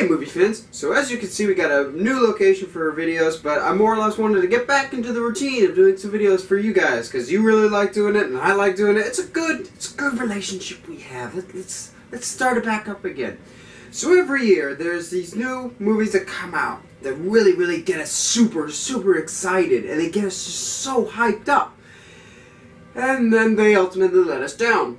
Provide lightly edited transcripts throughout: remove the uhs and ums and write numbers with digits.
Hey movie fans, so as you can see we got a new location for our videos, but I more or less wanted to get back into the routine of doing some videos for you guys, because you really like doing it and I like doing it. It's a good relationship we have. Let's start it back up again. So every year there's these new movies that come out that really get us super excited, and they get us just so hyped up. And then they ultimately let us down.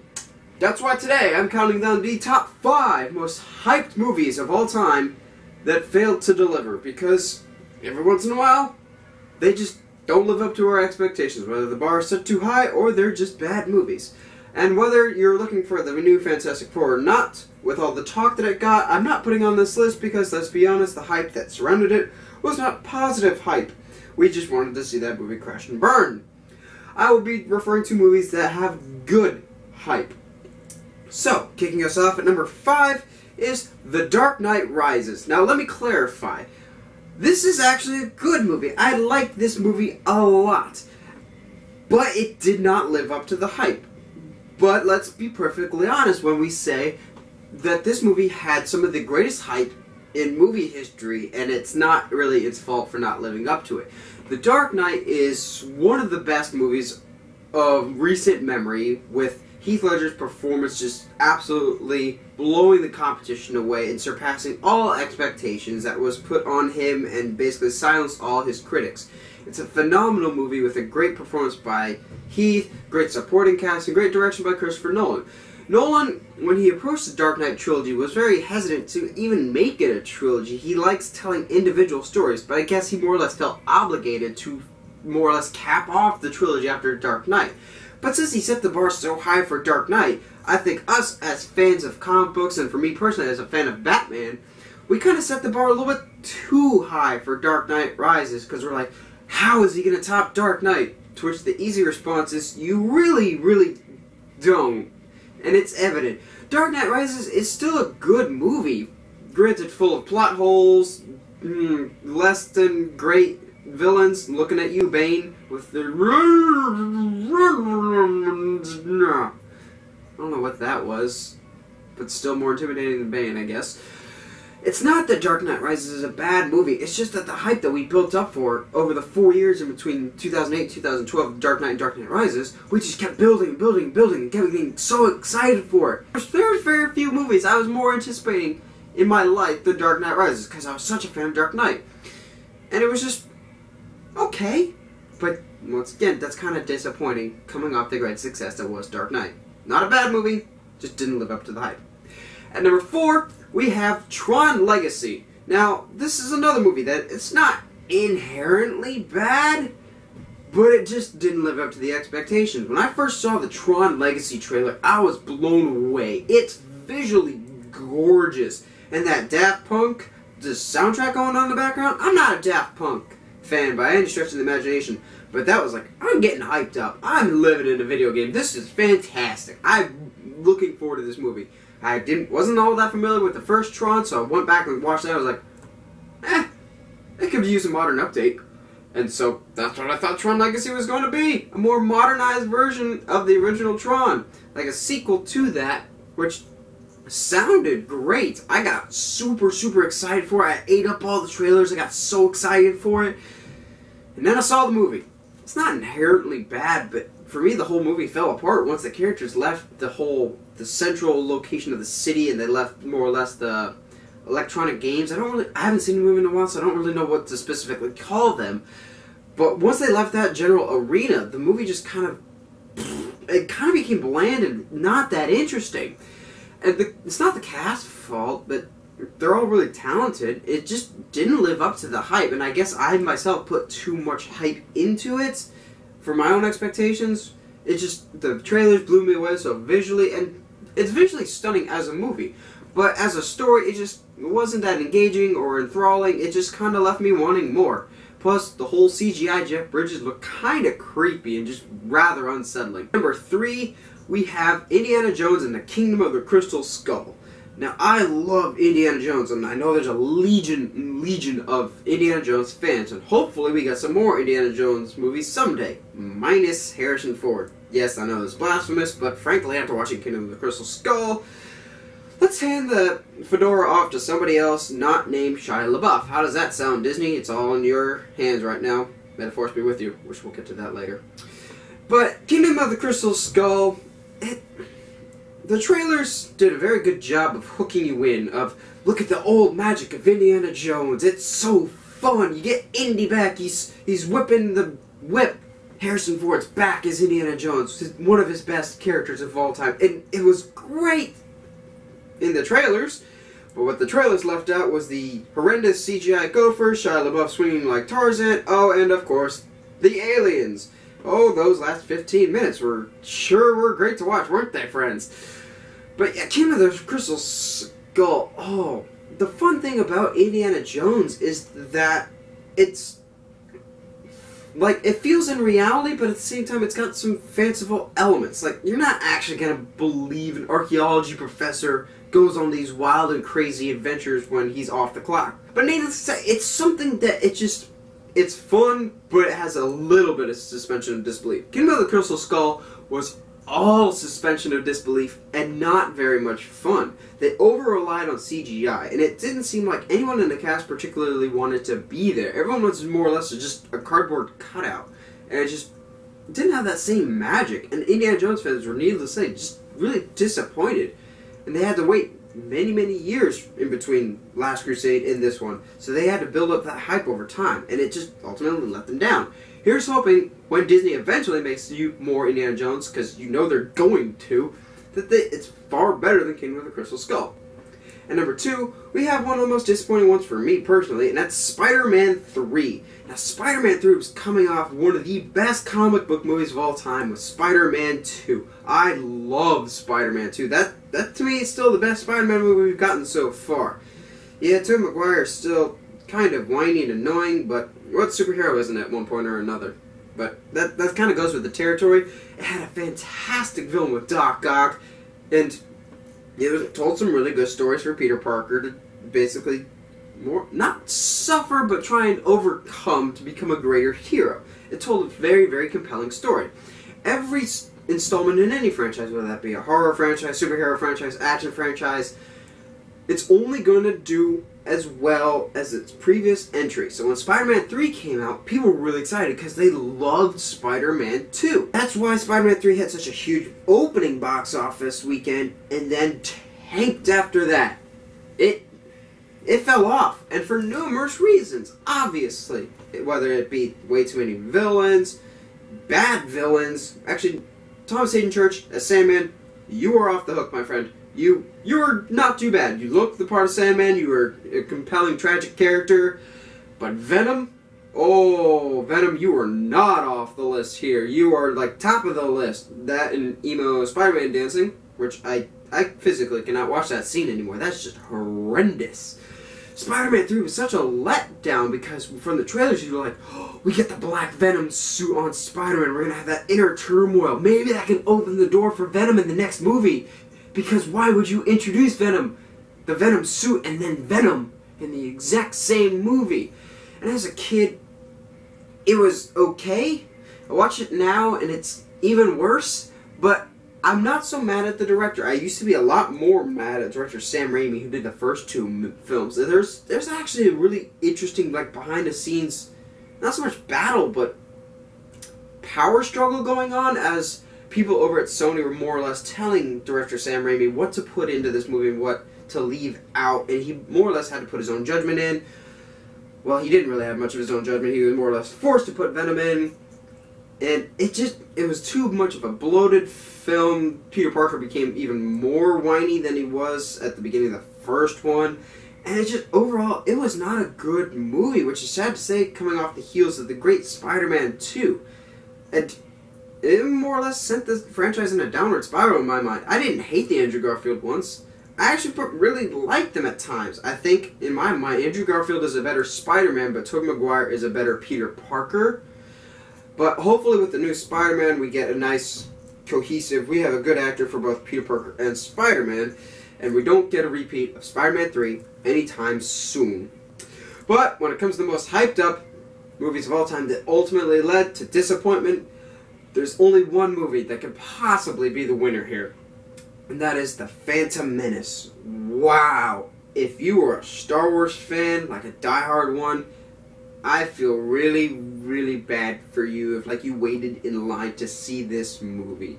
That's why today I'm counting down the top 5 most hyped movies of all time that failed to deliver, because every once in a while they just don't live up to our expectations, whether the bar is set too high or they're just bad movies. And whether you're looking for the new Fantastic Four or not, with all the talk that it got, I'm not putting on this list because, let's be honest, the hype that surrounded it was not positive hype. We just wanted to see that movie crash and burn. I will be referring to movies that have good hype. So, kicking us off at number 5 is The Dark Knight Rises. Now, let me clarify. This is actually a good movie. I like this movie a lot. But it did not live up to the hype. But let's be perfectly honest when we say that this movie had some of the greatest hype in movie history, and it's not really its fault for not living up to it. The Dark Knight is one of the best movies of recent memory, with Heath Ledger's performance just absolutely blowing the competition away and surpassing all expectations that was put on him and basically silenced all his critics. It's a phenomenal movie with a great performance by Heath, great supporting cast, and great direction by Christopher Nolan. Nolan, when he approached the Dark Knight trilogy, was very hesitant to even make it a trilogy. He likes telling individual stories, but I guess he more or less felt obligated to more or less cap off the trilogy after Dark Knight. But since he set the bar so high for Dark Knight, I think us as fans of comic books, and for me personally as a fan of Batman, we kind of set the bar a little bit too high for Dark Knight Rises, because we're like, how is he going to top Dark Knight? To which the easy response is, you really don't. And it's evident. Dark Knight Rises is still a good movie, granted full of plot holes, less than great villains. Looking at you, Bane, with the... I don't know what that was, but still more intimidating than Bane, I guess. It's not that Dark Knight Rises is a bad movie, it's just that the hype that we built up for over the 4 years in between 2008 and 2012, Dark Knight and Dark Knight Rises, we just kept building and kept getting so excited for it. There's very few movies I was more anticipating in my life than Dark Knight Rises, because I was such a fan of Dark Knight. And it was just okay, but once again, that's kind of disappointing coming off the great success that was Dark Knight. Not a bad movie, just didn't live up to the hype. At number 4, we have Tron Legacy. Now, this is another movie that it's not inherently bad, but it just didn't live up to the expectations. When I first saw the Tron Legacy trailer, I was blown away. It's visually gorgeous. And that Daft Punk, the soundtrack going on in the background, I'm not a Daft Punk fan by any stretch of the imagination, but that was like, I'm getting hyped up. I'm living in a video game. This is fantastic. I'm looking forward to this movie. I wasn't all that familiar with the first Tron, so I went back and watched that. I was like, it could use a modern update. And so that's what I thought Tron Legacy was going to be. A more modernized version of the original Tron. Like a sequel to that, which sounded great. I got super excited for it. I ate up all the trailers. I got so excited for it. And then I saw the movie. It's not inherently bad, but for me the whole movie fell apart once the characters left the central location of the city, and they left more or less the electronic games. I haven't seen the movie in a while, so I don't really know what to specifically call them. But once they left that general arena, the movie just kind of became bland and not that interesting. And it's not the cast's fault, but they're all really talented. It just didn't live up to the hype, and I guess I myself put too much hype into it for my own expectations. The trailers blew me away so visually, and it's visually stunning as a movie, but as a story, it just wasn't that engaging or enthralling. It just kind of left me wanting more. Plus, the whole CGI Jeff Bridges looked kind of creepy and just rather unsettling. Number 3, we have Indiana Jones and the Kingdom of the Crystal Skull. Now, I love Indiana Jones, and I know there's a legion of Indiana Jones fans, and hopefully we get some more Indiana Jones movies someday, minus Harrison Ford. Yes, I know it's blasphemous, but frankly, after watching Kingdom of the Crystal Skull, Let's hand the fedora off to somebody else not named Shia LaBeouf. How does that sound, Disney? It's all in your hands right now. Metaphors be with you, which we'll get to that later. But Kingdom of the Crystal Skull, the trailers did a very good job of hooking you in, of look at the old magic of Indiana Jones. It's so fun. You get Indy back. He's whipping the whip. Harrison Ford's back as Indiana Jones. One of his best characters of all time. And it was great in the trailers. But what the trailers left out was the horrendous CGI gopher, Shia LaBeouf swinging like Tarzan. Oh, and of course, the aliens. Oh, those last 15 minutes were great to watch, weren't they, friends? But yeah, Kingdom of the Crystal Skull. Oh, the fun thing about Indiana Jones is that it's like, it feels in reality, but at the same time, it's got some fanciful elements. Like, you're not actually gonna believe an archaeology professor goes on these wild and crazy adventures when he's off the clock. But needless to say, it's something that it's fun, but it has a little bit of suspension of disbelief. Kingdom of the Crystal Skull was all suspension of disbelief and not very much fun. They over-relied on CGI, and it didn't seem like anyone in the cast particularly wanted to be there. Everyone was more or less just a cardboard cutout, and it just didn't have that same magic. And Indiana Jones fans were, needless to say, just really disappointed. And they had to wait many, many years in between Last Crusade and this one. So they had to build up that hype over time, and it just ultimately let them down. Here's hoping when Disney eventually makes you more Indiana Jones, because you know they're going to, that it's far better than Kingdom of the Crystal Skull. And number 2, we have one of the most disappointing ones for me personally, and that's Spider-Man 3. Now, Spider-Man 3 was coming off one of the best comic book movies of all time with Spider-Man 2. I love Spider-Man 2. That to me is still the best Spider-Man movie we've gotten so far. Yeah, Tobey Maguire is still kind of whiny and annoying, but what superhero isn't at one point or another? But that kind of goes with the territory. It had a fantastic villain with Doc Ock, and it told some really good stories for Peter Parker to basically not suffer, but try and overcome to become a greater hero. It told a very, very compelling story. Every installment in any franchise, whether that be a horror franchise, superhero franchise, action franchise, it's only going to do as well as its previous entry. So when Spider-Man 3 came out, people were really excited because they loved Spider-Man 2. That's why Spider-Man 3 had such a huge opening box office weekend and then tanked after that. It fell off, and for numerous reasons, obviously. Whether it be way too many villains, bad villains. Actually, Thomas Hayden Church as Sandman, you are off the hook, my friend. You're not too bad. You look the part of Sandman, you were a compelling, tragic character. But Venom? Oh, Venom, you are not off the list here. You are, like, top of the list. That and emo Spider-Man dancing, which I physically cannot watch that scene anymore. That's just horrendous. Spider-Man 3 was such a letdown because from the trailers you were like, oh, we get the black Venom suit on Spider-Man. We're going to have that inner turmoil. Maybe that can open the door for Venom in the next movie. Because why would you introduce Venom, the Venom suit, and then Venom in the exact same movie? And as a kid, it was okay. I watch it now and it's even worse, but I'm not so mad at the director. I used to be a lot more mad at director Sam Raimi, who did the first 2 films. There's actually a really interesting, like, behind the scenes, not so much battle, but power struggle going on as people over at Sony were more or less telling director Sam Raimi what to put into this movie and what to leave out, and he more or less had to put his own judgment in. Well, he didn't really have much of his own judgment. He was more or less forced to put Venom in, and it was too much of a bloated film. Peter Parker became even more whiny than he was at the beginning of the first one, and it just, overall, it was not a good movie, which is sad to say coming off the heels of the great Spider-Man 2. And it more or less sent this franchise in a downward spiral in my mind. I didn't hate the Andrew Garfield ones. I actually really liked them at times. I think, in my mind, Andrew Garfield is a better Spider-Man, but Tobey Maguire is a better Peter Parker. But hopefully with the new Spider-Man, we get a nice, cohesive, we have a good actor for both Peter Parker and Spider-Man, and we don't get a repeat of Spider-Man 3 anytime soon. But when it comes to the most hyped up movies of all time that ultimately led to disappointment, there's only one movie that could possibly be the winner here. and that is the Phantom Menace. Wow. If you were a Star Wars fan, like a diehard one, I feel really, really bad for you if you waited in line to see this movie.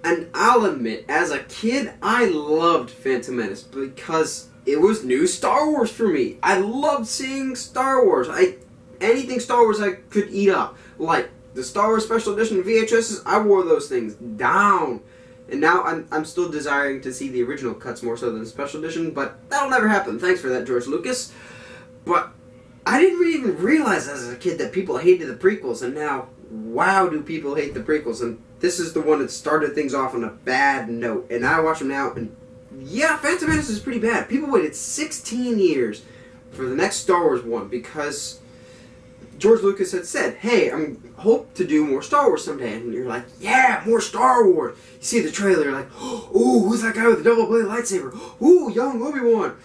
And I'll admit, as a kid, I loved Phantom Menace because it was new Star Wars for me. I loved seeing Star Wars. Anything Star Wars I could eat up. Like the Star Wars Special Edition VHSs, I wore those things down. And now I'm still desiring to see the original cuts more so than the Special Edition, but that'll never happen. Thanks for that, George Lucas. But I didn't really even realize as a kid that people hated the prequels, and now, wow, do people hate the prequels. And this is the one that started things off on a bad note. And I watch them now, and yeah, Phantom Menace is pretty bad. People waited 16 years for the next Star Wars one because George Lucas had said, hey, I hope to do more Star Wars someday. And you're like, yeah, more Star Wars. You see the trailer, you're like, oh, who's that guy with the double-bladed lightsaber? Ooh, young Obi-Wan.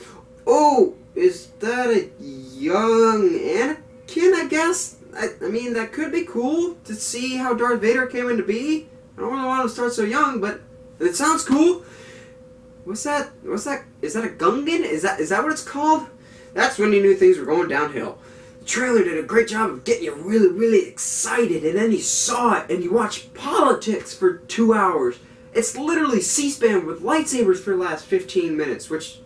Oh, is that a young Anakin, I guess? I mean, that could be cool to see how Darth Vader came into be. I don't really want him to start so young, but it sounds cool. What's that? Is that a Gungan? Is that what it's called? That's when you knew things were going downhill. The trailer did a great job of getting you really, really excited, and then you saw it, and you watched politics for 2 hours. It's literally C-SPAN with lightsabers for the last 15 minutes, which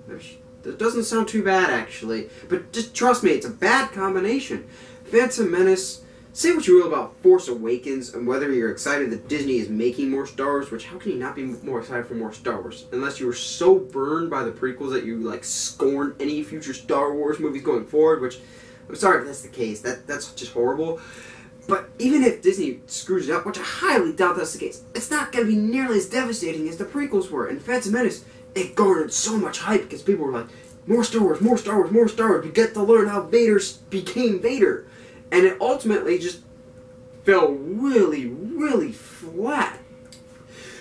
that doesn't sound too bad, actually. But just trust me, it's a bad combination. Phantom Menace, say what you will about Force Awakens, and whether you're excited that Disney is making more Star Wars, which how can you not be more excited for more Star Wars? Unless you were so burned by the prequels that you, scorn any future Star Wars movies going forward, which, I'm sorry if that's the case, that's just horrible. But even if Disney screws it up, which I highly doubt that's the case, it's not going to be nearly as devastating as the prequels were. And Phantom Menace, it garnered so much hype because people were like, more Star Wars, more Star Wars, more Star Wars. We get to learn how Vader became Vader. And it ultimately just fell really, really flat.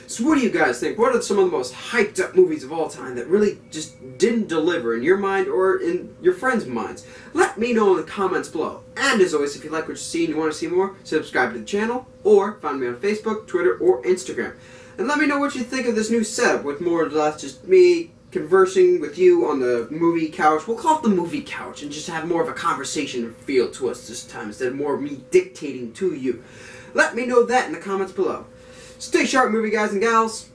So what do you guys think? What are some of the most hyped up movies of all time that really just didn't deliver in your mind or in your friends' minds? Let me know in the comments below. And as always, if you like what you see and you want to see more, subscribe to the channel or find me on Facebook, Twitter, or Instagram. And let me know what you think of this new setup with more or less just me conversing with you on the movie couch. We'll call it the movie couch and just have more of a conversation feel to us this time instead of more of me dictating to you. Let me know that in the comments below. Stay sharp, movie guys and gals.